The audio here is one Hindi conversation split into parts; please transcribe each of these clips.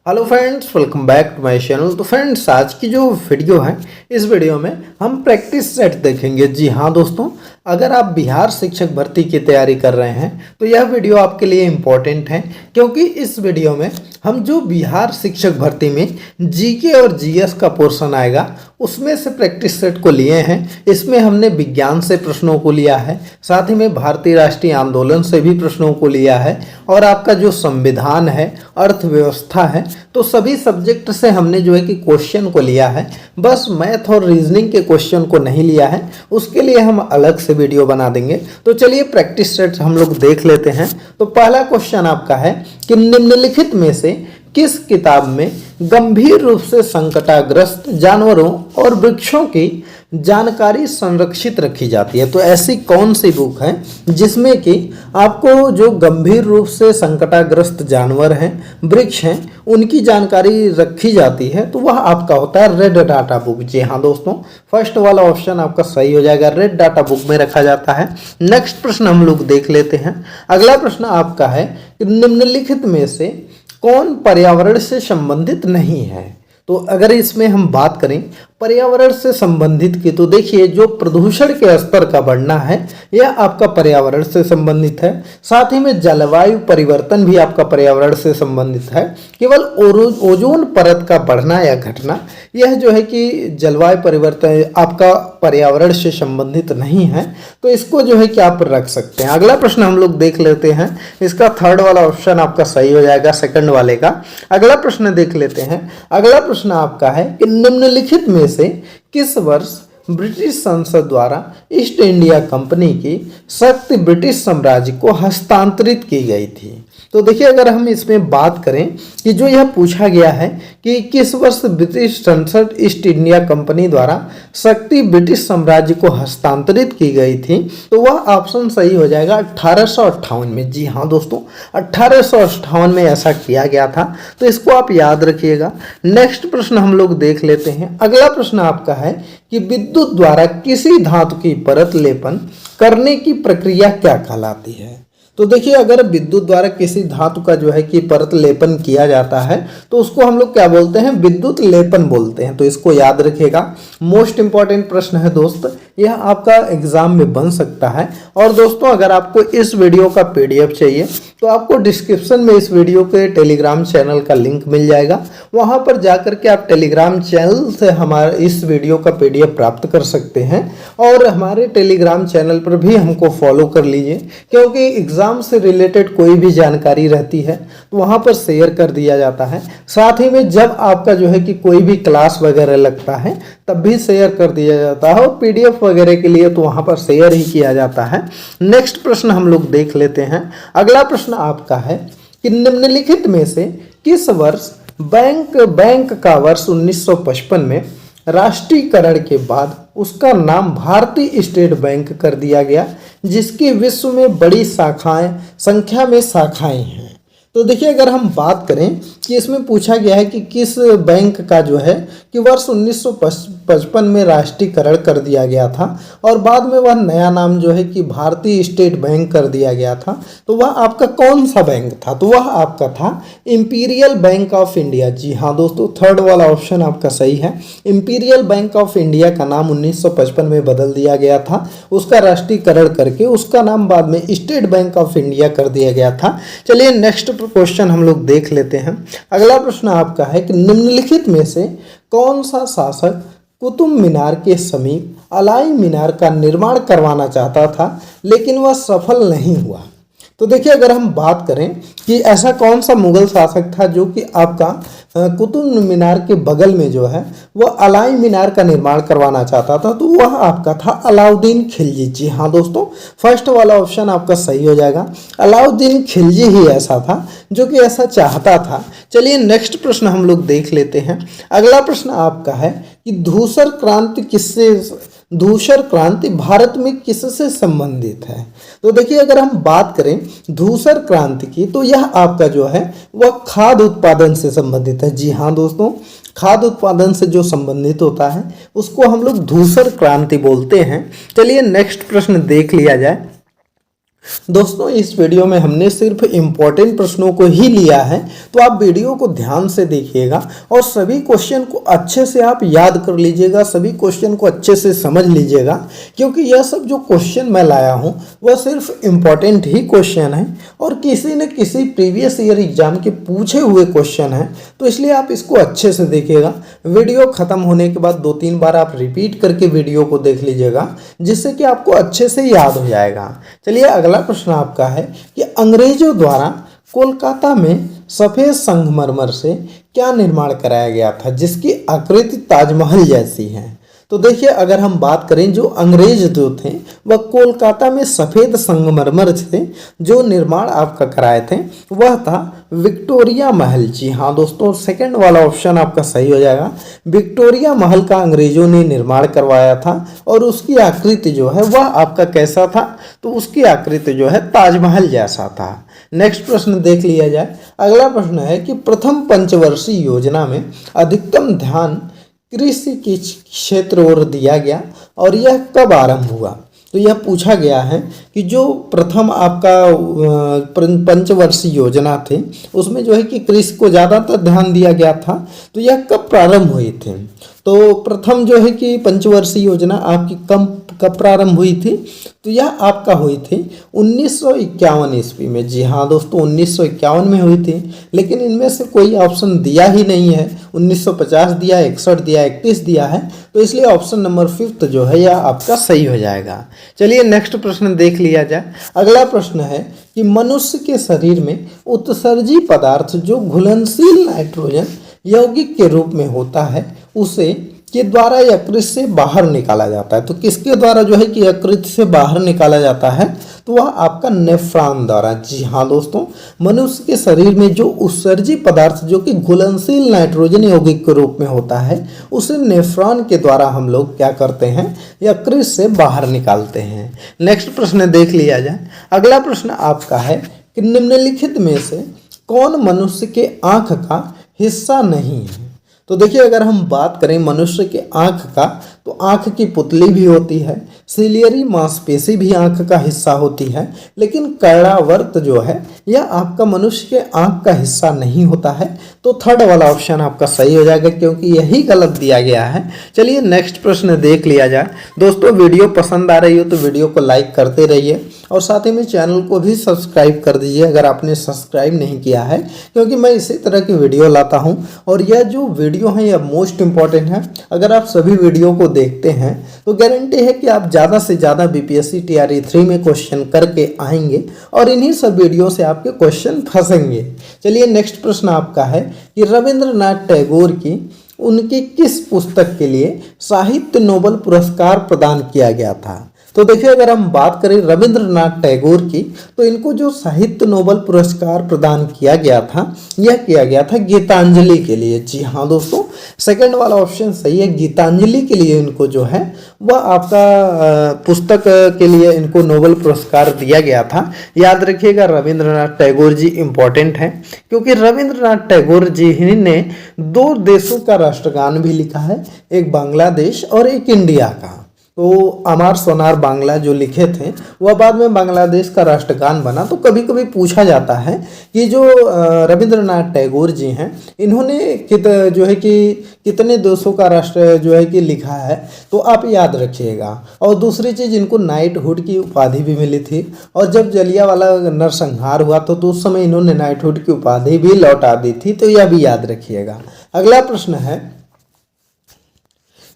Hello friends, welcome back to my channel. तो फ्रेंड्स, आज की जो वीडियो है, इस वीडियो में हम प्रैक्टिस सेट देखेंगे। जी हाँ दोस्तों, अगर आप बिहार शिक्षक भर्ती की तैयारी कर रहे हैं तो यह वीडियो आपके लिए इम्पोर्टेंट है, क्योंकि इस वीडियो में हम जो बिहार शिक्षक भर्ती में जीके और जीएस का पोर्शन आएगा उसमें से प्रैक्टिस सेट को लिए हैं। इसमें हमने विज्ञान से प्रश्नों को लिया है, साथ ही में भारतीय राष्ट्रीय आंदोलन से भी प्रश्नों को लिया है, और आपका जो संविधान है, अर्थव्यवस्था है, तो सभी सब्जेक्ट से हमने जो है कि क्वेश्चन को लिया है। बस मैथ और रीजनिंग के क्वेश्चन को नहीं लिया है, उसके लिए हम अलग से वीडियो बना देंगे। तो चलिए प्रैक्टिस सेट हम लोग देख लेते हैं। तो पहला क्वेश्चन आपका है कि निम्नलिखित में से किस किताब में गंभीर रूप से संकटाग्रस्त जानवरों और वृक्षों की जानकारी संरक्षित रखी जाती है? तो ऐसी कौन सी बुक है जिसमें कि आपको जो गंभीर रूप से संकटाग्रस्त जानवर हैं, वृक्ष हैं, उनकी जानकारी रखी जाती है? तो वह आपका होता है रेड डाटा बुक। जी हाँ दोस्तों, फर्स्ट वाला ऑप्शन आपका सही हो जाएगा, रेड डाटा बुक में रखा जाता है। नेक्स्ट प्रश्न हम लोग देख लेते हैं। अगला प्रश्न आपका है कि निम्नलिखित में से कौन पर्यावरण से संबंधित नहीं है? तो अगर इसमें हम बात करें पर्यावरण से संबंधित की, तो देखिए जो प्रदूषण के स्तर का बढ़ना है यह आपका पर्यावरण से संबंधित है। साथ ही में जलवायु परिवर्तन भी आपका पर्यावरण से संबंधित है। केवल ओजोन परत का बढ़ना या घटना, यह जो है कि जलवायु परिवर्तन आपका पर्यावरण से संबंधित नहीं है, तो इसको जो है कि आप रख सकते हैं। अगला प्रश्न हम लोग देख लेते हैं। इसका थर्ड वाला ऑप्शन आपका सही हो जाएगा, सेकंड वाले का। अगला प्रश्न देख लेते हैं। अगला प्रश्न आपका है कि निम्नलिखित में से किस वर्ष ब्रिटिश संसद द्वारा ईस्ट इंडिया कंपनी की शक्ति ब्रिटिश साम्राज्य को हस्तांतरित की गई थी? तो देखिए, अगर हम इसमें बात करें कि जो यह पूछा गया है कि किस वर्ष ब्रिटिश संसद ईस्ट इंडिया कंपनी द्वारा शक्ति ब्रिटिश साम्राज्य को हस्तांतरित की गई थी, तो वह ऑप्शन सही हो जाएगा 1858 में। जी हाँ दोस्तों, 1858 में ऐसा किया गया था, तो इसको आप याद रखिएगा। नेक्स्ट प्रश्न हम लोग देख लेते हैं। अगला प्रश्न आपका है कि विद्युत द्वारा किसी धातु की परत लेपन करने की प्रक्रिया क्या कहलाती है? तो देखिए, अगर विद्युत द्वारा किसी धातु का जो है कि परत लेपन किया जाता है तो उसको हम लोग क्या बोलते हैं? विद्युत लेपन बोलते हैं। तो इसको याद रखिएगा। मोस्ट इंपॉर्टेंट प्रश्न है दोस्त, यह आपका एग्जाम में बन सकता है। और दोस्तों, अगर आपको इस वीडियो का पीडीएफ चाहिए तो आपको डिस्क्रिप्शन में इस वीडियो के टेलीग्राम चैनल का लिंक मिल जाएगा। वहां पर जाकर के आप टेलीग्राम चैनल से हमारे इस वीडियो का पीडीएफ प्राप्त कर सकते हैं। और हमारे टेलीग्राम चैनल पर भी हमको फॉलो कर लीजिए, क्योंकि एग्जाम से रिलेटेड कोई भी जानकारी रहती है तो वहां पर शेयर कर दिया जाता है। साथ ही में जब आपका जो है कि कोई भी क्लास वगैरह लगता है तब भी शेयर कर दिया जाता है, और पीडीएफ वगैरह के लिए तो वहां पर शेयर ही किया जाता है। नेक्स्ट प्रश्न हम लोग देख लेते हैं। अगला प्रश्न आपका है कि निम्नलिखित में से किस वर्ष बैंक का वर्ष 1955 में राष्ट्रीयकरण के बाद उसका नाम भारतीय स्टेट बैंक कर दिया गया, जिसकी विश्व में बड़ी संख्या में शाखाएं हैं? तो देखिए, अगर हम बात करें कि इसमें पूछा गया है कि किस बैंक का जो है कि वर्ष 1955 में राष्ट्रीयकरण कर दिया गया था और बाद में वह नया नाम जो है कि भारतीय स्टेट बैंक कर दिया गया था, तो वह आपका कौन सा बैंक था? तो वह आपका था इंपीरियल बैंक ऑफ इंडिया। जी हाँ दोस्तों, थर्ड वाला ऑप्शन आपका सही है। इंपीरियल बैंक ऑफ इंडिया का नाम 1955 में बदल दिया गया था, उसका राष्ट्रीयकरण करके उसका नाम बाद में स्टेट बैंक ऑफ इंडिया कर दिया गया था। चलिए नेक्स्ट क्वेश्चन हम लोग देख लेते हैं। अगला प्रश्न आपका है कि निम्नलिखित में से कौन सा शासक कुतुब मीनार के समीप अलाई मीनार का निर्माण करवाना चाहता था लेकिन वह सफल नहीं हुआ? तो देखिए, अगर हम बात करें कि ऐसा कौन सा मुगल शासक था जो कि आपका कुतुब मीनार के बगल में जो है वह अलाई मीनार का निर्माण करवाना चाहता था, तो वह आपका था अलाउद्दीन खिलजी। जी हाँ दोस्तों, फर्स्ट वाला ऑप्शन आपका सही हो जाएगा। अलाउद्दीन खिलजी ही ऐसा था जो कि ऐसा चाहता था। चलिए नेक्स्ट प्रश्न हम लोग देख लेते हैं। अगला प्रश्न आपका है कि धूसर क्रांति भारत में किससे संबंधित है? तो देखिए, अगर हम बात करें धूसर क्रांति की, तो यह आपका जो है वह खाद्य उत्पादन से संबंधित है। जी हाँ दोस्तों, खाद्य उत्पादन से जो संबंधित होता है उसको हम लोग धूसर क्रांति बोलते हैं। चलिए नेक्स्ट प्रश्न देख लिया जाए। दोस्तों इस वीडियो में हमने सिर्फ इम्पोर्टेंट प्रश्नों को ही लिया है, तो आप वीडियो को ध्यान से देखिएगा और सभी क्वेश्चन को अच्छे से आप याद कर लीजिएगा, सभी क्वेश्चन को अच्छे से समझ लीजिएगा, क्योंकि यह सब जो क्वेश्चन मैं लाया हूं वह सिर्फ इम्पोर्टेंट ही क्वेश्चन है और किसी न किसी प्रीवियस ईयर एग्जाम के पूछे हुए क्वेश्चन हैं, तो इसलिए आप इसको अच्छे से देखिएगा। वीडियो खत्म होने के बाद 2-3 बार आप रिपीट करके वीडियो को देख लीजिएगा, जिससे कि आपको अच्छे से याद हो जाएगा। चलिए अगला प्रश्न आपका है कि अंग्रेजों द्वारा कोलकाता में सफेद संगमरमर से क्या निर्माण कराया गया था जिसकी आकृति ताजमहल जैसी है। तो देखिए अगर हम बात करें, जो अंग्रेज जो थे वह कोलकाता में सफ़ेद संगमरमर से जो निर्माण आपका कराए थे वह था विक्टोरिया महल। जी हाँ दोस्तों, सेकंड वाला ऑप्शन आपका सही हो जाएगा। विक्टोरिया महल का अंग्रेजों ने निर्माण करवाया था और उसकी आकृति जो है वह आपका कैसा था, तो उसकी आकृति जो है ताजमहल जैसा था। नेक्स्ट प्रश्न देख लिया जाए। अगला प्रश्न है कि प्रथम पंचवर्षीय योजना में अधिकतम ध्यान कृषि के क्षेत्र ओर दिया गया और यह कब आरंभ हुआ। तो यह पूछा गया है कि जो प्रथम आपका पंचवर्षीय योजना थे उसमें जो है कि कृषि को ज़्यादातर ध्यान दिया गया था, तो यह कब प्रारंभ हुई थी। तो प्रथम जो है कि पंचवर्षीय योजना आपकी कब प्रारंभ हुई थी, तो यह आपका हुई थी 1951 ईस्वी में। जी हाँ दोस्तों, 1951 में हुई थी, लेकिन इनमें से कोई ऑप्शन दिया ही नहीं है। 1950 दिया, 61 दिया, 31 दिया है, तो इसलिए ऑप्शन नंबर 5 जो है यह आपका सही हो जाएगा। चलिए नेक्स्ट प्रश्न देख लिया जाए। अगला प्रश्न है कि मनुष्य के शरीर में उत्सर्जी पदार्थ जो घुलनशील नाइट्रोजन यौगिक के रूप में होता है उसे के द्वारा यकृत से बाहर निकाला जाता है। तो किसके द्वारा जो है कि यकृत से बाहर निकाला जाता है, तो वह आपका नेफ्रॉन द्वारा। जी हाँ दोस्तों, मनुष्य के शरीर में जो उत्सर्जी पदार्थ जो कि घुलनशील नाइट्रोजन यौगिक के रूप में होता है उसे नेफ्रॉन के द्वारा हम लोग क्या करते हैं, यकृत से बाहर निकालते हैं। नेक्स्ट प्रश्न देख लिया जाए। अगला प्रश्न आपका है कि निम्नलिखित में से कौन मनुष्य के आँख का हिस्सा नहीं है। तो देखिए अगर हम बात करें मनुष्य के आँख का, तो आँख की पुतली भी होती है, सिलियरी मांसपेशी भी आँख का हिस्सा होती है, लेकिन कर्णावर्त जो है यह आपका मनुष्य के आँख का हिस्सा नहीं होता है। तो थर्ड वाला ऑप्शन आपका सही हो जाएगा, क्योंकि यही गलत दिया गया है। चलिए नेक्स्ट प्रश्न देख लिया जाए। दोस्तों वीडियो पसंद आ रही हो तो वीडियो को लाइक करते रहिए और साथ ही में चैनल को भी सब्सक्राइब कर दीजिए अगर आपने सब्सक्राइब नहीं किया है, क्योंकि मैं इसी तरह की वीडियो लाता हूं और यह जो वीडियो है यह मोस्ट इंपॉर्टेंट है। अगर आप सभी वीडियो को देखते हैं तो गारंटी है कि आप ज़्यादा से ज़्यादा बीपीएससी टीआरई 3 में क्वेश्चन करके आएंगे और इन्हीं सब वीडियो से आपके क्वेश्चन फंसेंगे। चलिए नेक्स्ट प्रश्न आपका है कि रविंद्रनाथ टैगोर की उनकी किस पुस्तक के लिए साहित्य नोबेल पुरस्कार प्रदान किया गया था। तो देखिए अगर हम बात करें रविंद्रनाथ टैगोर की, तो इनको जो साहित्य नोबेल पुरस्कार प्रदान किया गया था यह किया गया था गीतांजलि के लिए। जी हाँ दोस्तों, सेकंड वाला ऑप्शन सही है। गीतांजलि के लिए इनको जो है वह आपका पुस्तक के लिए इनको नोबेल पुरस्कार दिया गया था। याद रखिएगा रविंद्रनाथ टैगोर जी इंपॉर्टेंट हैं, क्योंकि रविंद्रनाथ टैगोर जी ही ने 2 देशों का राष्ट्रगान भी लिखा है, एक बांग्लादेश और एक इंडिया का। तो अमार सोनार बांग्ला जो लिखे थे वह बाद में बांग्लादेश का राष्ट्रगान बना। तो कभी कभी पूछा जाता है कि जो रविंद्रनाथ टैगोर जी हैं इन्होंने जो है कि कितने देशों का राष्ट्र जो है कि लिखा है, तो आप याद रखिएगा। और दूसरी चीज़, इनको नाइटहुड की उपाधि भी मिली थी और जब जलियांवाला नरसंहार हुआ तो उस समय इन्होंने नाइटहुड की उपाधि भी लौटा दी थी, तो यह भी याद रखिएगा। अगला प्रश्न है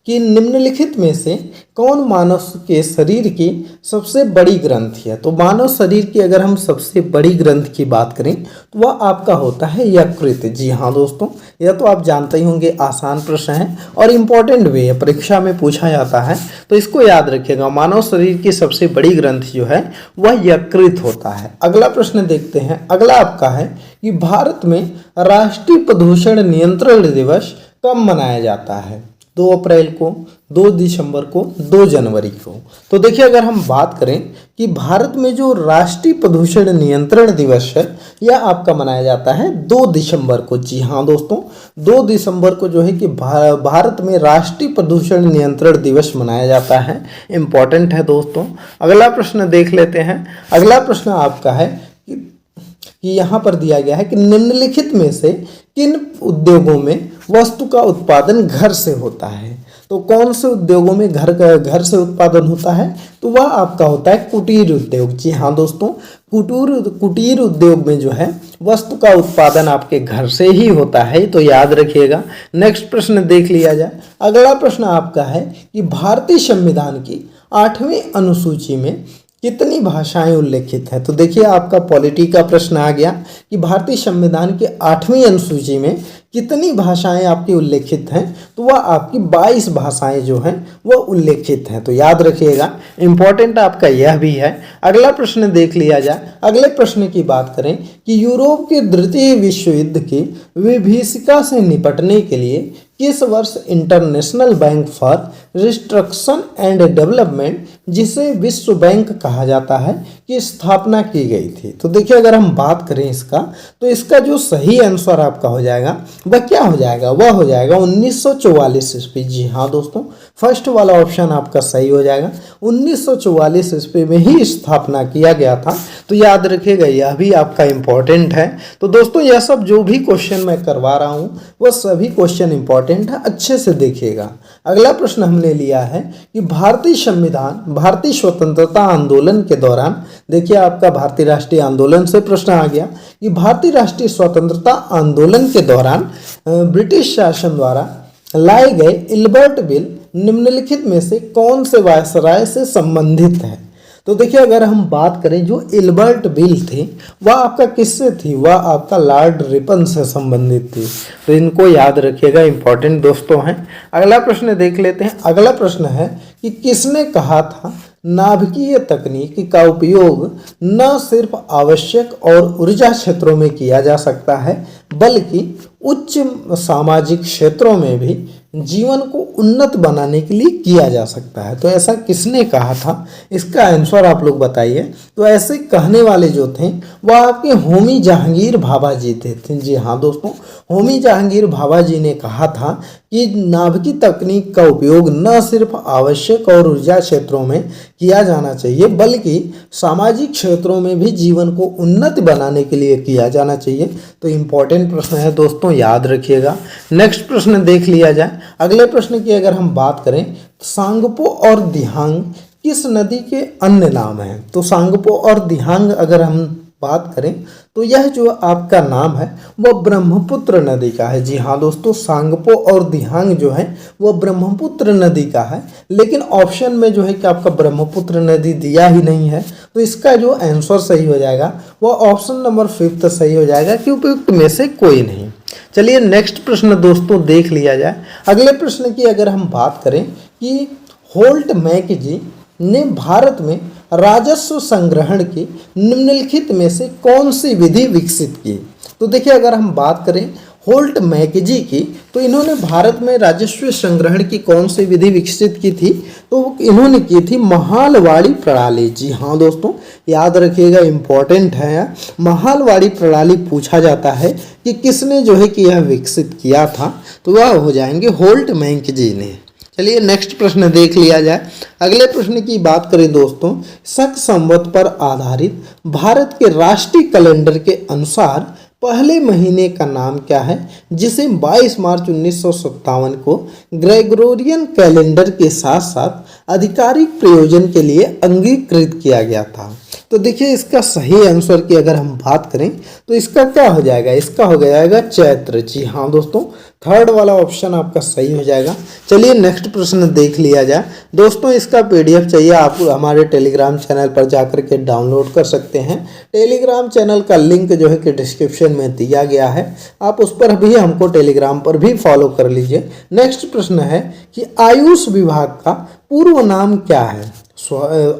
कि निम्नलिखित में से कौन मानव के शरीर की सबसे बड़ी ग्रंथि है। तो मानव शरीर की अगर हम सबसे बड़ी ग्रंथि की बात करें तो वह आपका होता है यकृत। जी हाँ दोस्तों, यह तो आप जानते ही होंगे, आसान प्रश्न है और इम्पोर्टेंट भी है, परीक्षा में पूछा जाता है, तो इसको याद रखिएगा। मानव शरीर की सबसे बड़ी ग्रंथि जो है वह यकृत होता है। अगला प्रश्न देखते हैं। अगला आपका है कि भारत में राष्ट्रीय प्रदूषण नियंत्रण दिवस कब मनाया जाता है। 2 अप्रैल को, 2 दिसंबर को, 2 जनवरी को। तो देखिए अगर हम बात करें कि भारत में जो राष्ट्रीय प्रदूषण नियंत्रण दिवस है यह आपका मनाया जाता है 2 दिसंबर को। जी हाँ दोस्तों, 2 दिसंबर को जो है कि भारत में राष्ट्रीय प्रदूषण नियंत्रण दिवस मनाया जाता है। इम्पॉर्टेंट है दोस्तों। अगला प्रश्न देख लेते हैं। अगला प्रश्न आपका है कि यहाँ पर दिया गया है कि निम्नलिखित में से किन उद्योगों में वस्तु का उत्पादन घर से होता है। तो कौन से उद्योगों में घर से उत्पादन होता है, तो वह आपका होता है कुटीर उद्योग। जी हाँ दोस्तों, कुटीर उद्योग में जो है वस्तु का उत्पादन आपके घर से ही होता है, तो याद रखिएगा। नेक्स्ट प्रश्न देख लिया जाए। अगला प्रश्न आपका है कि भारतीय संविधान की 8वीं अनुसूची में कितनी भाषाएं उल्लेखित है। तो देखिए आपका पॉलिटी का प्रश्न आ गया कि भारतीय संविधान के 8वीं अनुसूची में कितनी भाषाएं आपकी उल्लेखित हैं, तो वह आपकी 22 भाषाएं जो हैं वह उल्लेखित हैं, तो याद रखिएगा। इंपॉर्टेंट आपका यह भी है। अगला प्रश्न देख लिया जाए। अगले प्रश्न की बात करें कि यूरोप के द्वितीय विश्व युद्ध की विभीषिका से निपटने के लिए किस वर्ष international bank for restriction and development, जिसे विश्व बैंक कहा जाता है, की स्थापना की गई थी। तो देखिए अगर हम बात करें इसका, तो इसका जो सही आंसर आपका हो जाएगा वह क्या हो जाएगा, वह हो जाएगा 1944 ईस्वी। जी हाँ दोस्तों, फर्स्ट वाला ऑप्शन आपका सही हो जाएगा। 1944 ईस्वी में ही स्थापना किया गया था, तो याद रखिएगा, यह भी आपका इंपॉर्टेंट है। तो दोस्तों यह सब जो भी क्वेश्चन मैं करवा रहा हूँ वह सभी क्वेश्चन इंपॉर्टेंट है, अच्छे से देखिएगा। अगला प्रश्न हमने लिया है कि भारतीय संविधान भारतीय स्वतंत्रता आंदोलन के दौरान, देखिए आपका भारतीय राष्ट्रीय आंदोलन से प्रश्न आ गया कि भारतीय राष्ट्रीय स्वतंत्रता आंदोलन के दौरान ब्रिटिश शासन द्वारा लाए गए इल्बर्ट बिल निम्नलिखित में से कौन से वायसराय से संबंधित है। तो देखिए अगर हम बात करें जो इल्बर्ट बिल थी वह आपका किससे थी, वह आपका लॉर्ड रिपन से संबंधित थी, तो इनको याद रखिएगा, इंपॉर्टेंट दोस्तों हैं। अगला प्रश्न देख लेते हैं। अगला प्रश्न है कि किसने कहा था नाभिकीय तकनीक का उपयोग न सिर्फ आवश्यक और ऊर्जा क्षेत्रों में किया जा सकता है बल्कि उच्च सामाजिक क्षेत्रों में भी जीवन को उन्नत बनाने के लिए किया जा सकता है। तो ऐसा किसने कहा था, इसका आंसर आप लोग बताइए। तो ऐसे कहने वाले जो थे वह आपके होमी जहांगीर भाभा जी थे। जी हाँ दोस्तों, होमी जहांगीर भाभा जी ने कहा था कि नाभिकीय तकनीक का उपयोग न सिर्फ आवश्यक और ऊर्जा क्षेत्रों में किया जाना चाहिए बल्कि सामाजिक क्षेत्रों में भी जीवन को उन्नत बनाने के लिए किया जाना चाहिए। तो इम्पॉर्टेंट प्रश्न है दोस्तों, याद रखिएगा। नेक्स्ट प्रश्न देख लिया जाए। अगले प्रश्न की अगर हम बात करें, सांगपो और दिहांग किस नदी के अन्य नाम हैं। तो सांगपो और दिहांग अगर हम बात करें तो यह जो आपका नाम है वह ब्रह्मपुत्र नदी का है। जी हाँ दोस्तों, सांगपो और दिहांग जो है वह ब्रह्मपुत्र नदी का है, लेकिन ऑप्शन में जो है कि आपका ब्रह्मपुत्र नदी दिया ही नहीं है, तो इसका जो आंसर सही हो जाएगा वह ऑप्शन नंबर 5 सही हो जाएगा कि उपयुक्त में से कोई नहीं। चलिए नेक्स्ट प्रश्न दोस्तों देख लिया जाए। अगले प्रश्न की अगर हम बात करें कि होल्ट मैकेजी ने भारत में राजस्व संग्रहण की निम्नलिखित में से कौन सी विधि विकसित की। तो देखिए अगर हम बात करें होल्ट मैकेजी की, तो इन्होंने भारत में राजस्व संग्रहण की कौन सी विधि विकसित की थी, तो इन्होंने की थी महालवाड़ी प्रणाली। जी हाँ दोस्तों, याद रखिएगा, इंपॉर्टेंट है। महालवाड़ी प्रणाली पूछा जाता है कि किसने जो है कि यह विकसित किया था, तो वह हो जाएंगे होल्ट मैकेजी ने। चलिए नेक्स्ट प्रश्न देख लिया जाए। अगले प्रश्न की बात करें दोस्तों, शक संवत पर आधारित भारत के राष्ट्रीय कैलेंडर के अनुसार पहले महीने का नाम क्या है जिसे 22 मार्च 1957 को ग्रेगोरियन कैलेंडर के साथ साथ आधिकारिक प्रयोजन के लिए अंगीकृत किया गया था। तो देखिए इसका सही आंसर की अगर हम बात करें तो इसका क्या हो जाएगा, इसका हो जाएगा चैत्र। जी हाँ दोस्तों, थर्ड वाला ऑप्शन आपका सही हो जाएगा। चलिए नेक्स्ट प्रश्न देख लिया जाए। दोस्तों इसका पीडीएफ चाहिए आप हमारे टेलीग्राम चैनल पर जाकर के डाउनलोड कर सकते हैं। टेलीग्राम चैनल का लिंक जो है कि डिस्क्रिप्शन में दिया गया है, आप उस पर भी हमको टेलीग्राम पर भी फॉलो कर लीजिए। नेक्स्ट प्रश्न है कि आयुष विभाग का पूर्व नाम क्या है।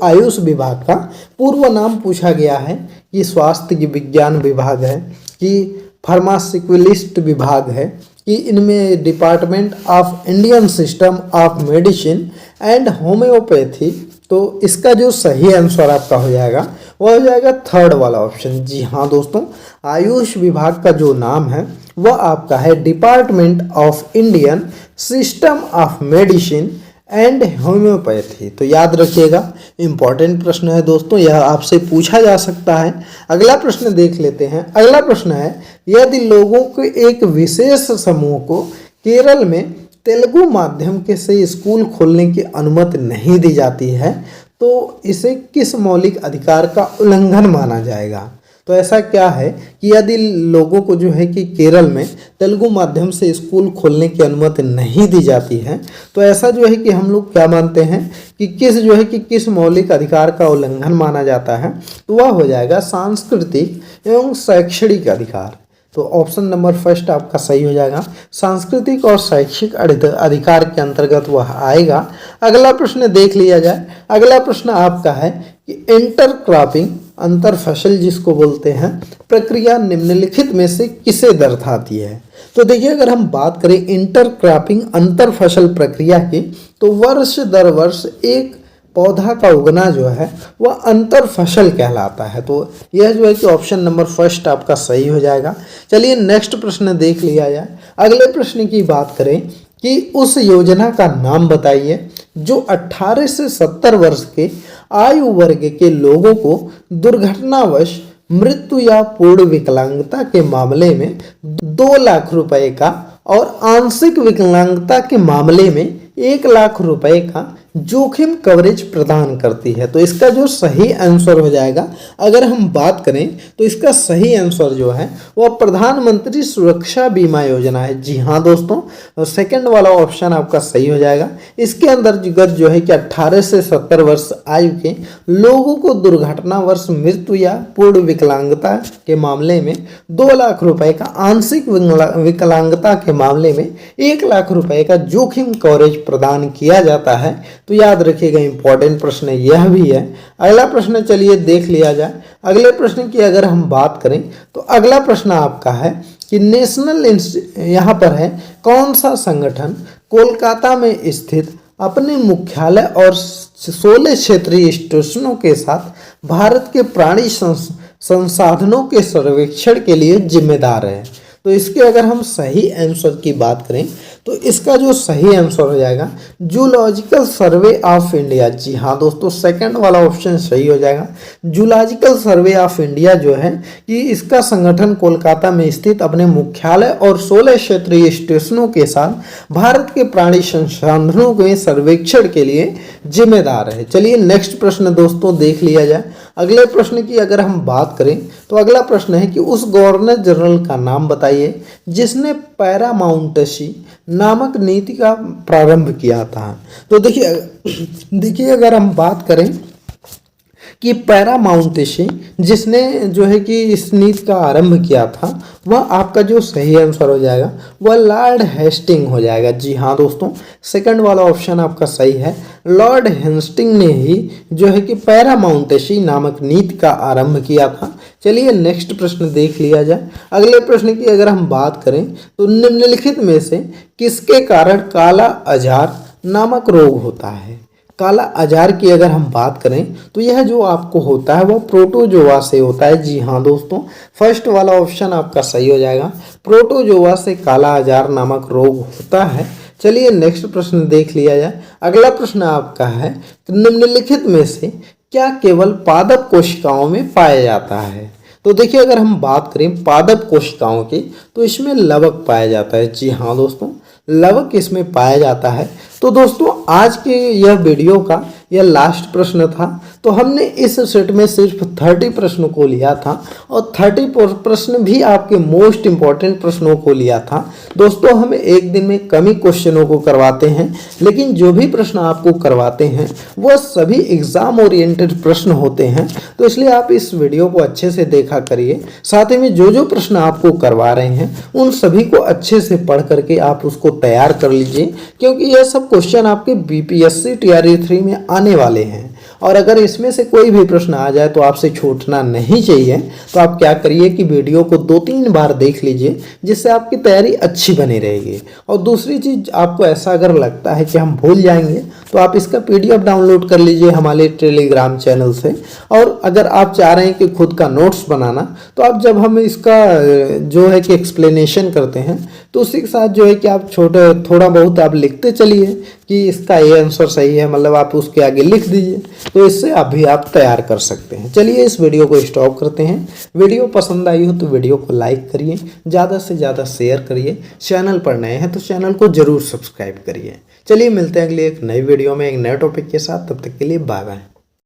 आयुष विभाग का पूर्व नाम पूछा गया है कि स्वास्थ्य विज्ञान विभाग है, कि फार्मास्यूटिकलिस्ट विभाग है, कि इनमें department of Indian system of medicine and homeopathy, तो इसका जो सही आंसर आपका हो जाएगा वह हो जाएगा थर्ड वाला ऑप्शन। जी हाँ दोस्तों, आयुष विभाग का जो नाम है वह आपका है department of Indian system of medicine and homeopathy. तो याद रखिएगा, इंपॉर्टेंट प्रश्न है दोस्तों, यह आपसे पूछा जा सकता है। अगला प्रश्न देख लेते हैं। अगला प्रश्न है, यदि लोगों के एक विशेष समूह को केरल में तेलुगु माध्यम के से स्कूल खोलने की अनुमति नहीं दी जाती है तो इसे किस मौलिक अधिकार का उल्लंघन माना जाएगा? तो ऐसा क्या है कि यदि लोगों को जो है कि केरल में तेलुगु माध्यम से स्कूल खोलने की अनुमति नहीं दी जाती है तो ऐसा जो है कि हम लोग क्या मानते हैं कि किस मौलिक अधिकार का उल्लंघन माना जाता है? तो वह हो जाएगा सांस्कृतिक एवं शैक्षणिक अधिकार। तो ऑप्शन नंबर फर्स्ट आपका सही हो जाएगा, सांस्कृतिक और शैक्षिक अधिकार के अंतर्गत वह आएगा। अगला प्रश्न देख लिया जाए। अगला प्रश्न आपका है कि इंटरक्रॉपिंग, अंतर फसल जिसको बोलते हैं, प्रक्रिया निम्नलिखित में से किसे दर्शाती है? तो देखिए, अगर हम बात करें इंटरक्रॉपिंग अंतर फसल प्रक्रिया की, तो वर्ष दर वर्ष एक पौधा का उगना जो है वह अंतर फसल कहलाता है। तो यह जो है कि ऑप्शन नंबर फर्स्ट आपका सही हो जाएगा। चलिए नेक्स्ट प्रश्न देख लिया जाए। अगले प्रश्न की बात करें कि उस योजना का नाम बताइए जो 18 से 70 वर्ष के आयु वर्ग के लोगों को दुर्घटनावश मृत्यु या पूर्ण विकलांगता के मामले में 2 लाख रुपए का और आंशिक विकलांगता के मामले में 1 लाख रुपए का जोखिम कवरेज प्रदान करती है। तो इसका जो सही आंसर हो जाएगा, अगर हम बात करें तो इसका सही आंसर जो है वह प्रधानमंत्री सुरक्षा बीमा योजना है। जी हाँ दोस्तों, सेकंड वाला ऑप्शन आपका सही हो जाएगा। इसके अंतर्गत जो है कि 18 से 70 वर्ष आयु के लोगों को दुर्घटनावश मृत्यु या पूर्ण विकलांगता के मामले में 2 लाख रुपए का, आंशिक विकलांगता के मामले में 1 लाख रुपए का जोखिम कवरेज प्रदान किया जाता है। तो याद रखिएगा, इंपॉर्टेंट प्रश्न यह भी है। अगला प्रश्न चलिए देख लिया जाए। अगले प्रश्न की अगर हम बात करें तो अगला प्रश्न आपका है कि नेशनल, यहाँ पर है, कौन सा संगठन कोलकाता में स्थित अपने मुख्यालय और 16 क्षेत्रीय स्टेशनों के साथ भारत के प्राणी संसाधनों के सर्वेक्षण के लिए जिम्मेदार है? तो इसके अगर हम सही आंसर की बात करें तो इसका जो सही आंसर हो जाएगा जूलॉजिकल सर्वे ऑफ इंडिया। जी हाँ दोस्तों, सेकंड वाला ऑप्शन सही हो जाएगा। जूलॉजिकल सर्वे ऑफ इंडिया जो है कि इसका संगठन कोलकाता में स्थित अपने मुख्यालय और 16 क्षेत्रीय स्टेशनों के साथ भारत के प्राणी संसाधनों के सर्वेक्षण के लिए जिम्मेदार है। चलिए नेक्स्ट प्रश्न दोस्तों देख लिया जाए। अगले प्रश्न की अगर हम बात करें तो अगला प्रश्न है कि उस गवर्नर जनरल का नाम बताइए जिसने पैरामाउंटेसी नामक नीति का प्रारंभ किया था। तो देखिए अगर हम बात करें कि पैरामाउंटेसी जिसने जो है कि इस नीति का आरंभ किया था, वह आपका जो सही आंसर हो जाएगा वह लॉर्ड हेस्टिंग हो जाएगा। जी हाँ दोस्तों, सेकंड वाला ऑप्शन आपका सही है। लॉर्ड हेस्टिंग ने ही जो है कि पैरामाउंटेसी नामक नीति का आरंभ किया था। चलिए नेक्स्ट प्रश्न देख लिया जाए। अगले प्रश्न की अगर हम बात करें तो निम्नलिखित में से किसके कारण काला अजार नामक रोग होता है? काला अजार की अगर हम बात करें तो यह जो आपको होता है वह प्रोटोजोआ से होता है। जी हाँ दोस्तों, फर्स्ट वाला ऑप्शन आपका सही हो जाएगा। प्रोटोजोआ से काला अजार नामक रोग होता है। चलिए नेक्स्ट प्रश्न देख लिया जाए। अगला प्रश्न आपका है निम्नलिखित में से क्या केवल पादप कोशिकाओं में पाया जाता है? तो देखिए अगर हम बात करें पादप कोशिकाओं की तो इसमें लवक पाया जाता है। जी हाँ दोस्तों, लवक इसमें पाया जाता है। तो दोस्तों आज के यह वीडियो का यह लास्ट प्रश्न था। तो हमने इस सेट में सिर्फ 30 प्रश्नों को लिया था और 30 प्रश्न भी आपके मोस्ट इंपॉर्टेंट प्रश्नों को लिया था। दोस्तों हम एक दिन में कम ही क्वेश्चनों को करवाते हैं, लेकिन जो भी प्रश्न आपको करवाते हैं वह सभी एग्जाम ओरिएंटेड प्रश्न होते हैं। तो इसलिए आप इस वीडियो को अच्छे से देखा करिए। साथ ही में जो जो प्रश्न आपको करवा रहे हैं उन सभी को अच्छे से पढ़ करके आप उसको तैयार कर लीजिए, क्योंकि यह सब क्वेश्चन आपके बीपीएससी टीआरई 3 में आने वाले हैं। और अगर इसमें से कोई भी प्रश्न आ जाए तो आपसे छूटना नहीं चाहिए। तो आप क्या करिए कि वीडियो को 2-3 बार देख लीजिए, जिससे आपकी तैयारी अच्छी बनी रहेगी। और दूसरी चीज़, आपको ऐसा अगर लगता है कि हम भूल जाएंगे तो आप इसका PDF डाउनलोड कर लीजिए हमारे टेलीग्राम चैनल से। और अगर आप चाह रहे हैं कि खुद का नोट्स बनाना, तो आप जब हम इसका जो है कि एक्सप्लेनेशन करते हैं तो उसी के साथ जो है कि आप थोड़ा बहुत आप लिखते चलिए कि इसका ये आंसर सही है, मतलब आप उसके आगे लिख दीजिए। तो इससे अभी आप तैयार कर सकते हैं। चलिए इस वीडियो को स्टॉप करते हैं। वीडियो पसंद आई हो तो वीडियो को लाइक करिए, ज़्यादा से ज़्यादा शेयर करिए। चैनल पर नए हैं तो चैनल को ज़रूर सब्सक्राइब करिए। चलिए मिलते हैं अगली एक नई वीडियो में एक नए टॉपिक के साथ। तब तक के लिए बाय बाय।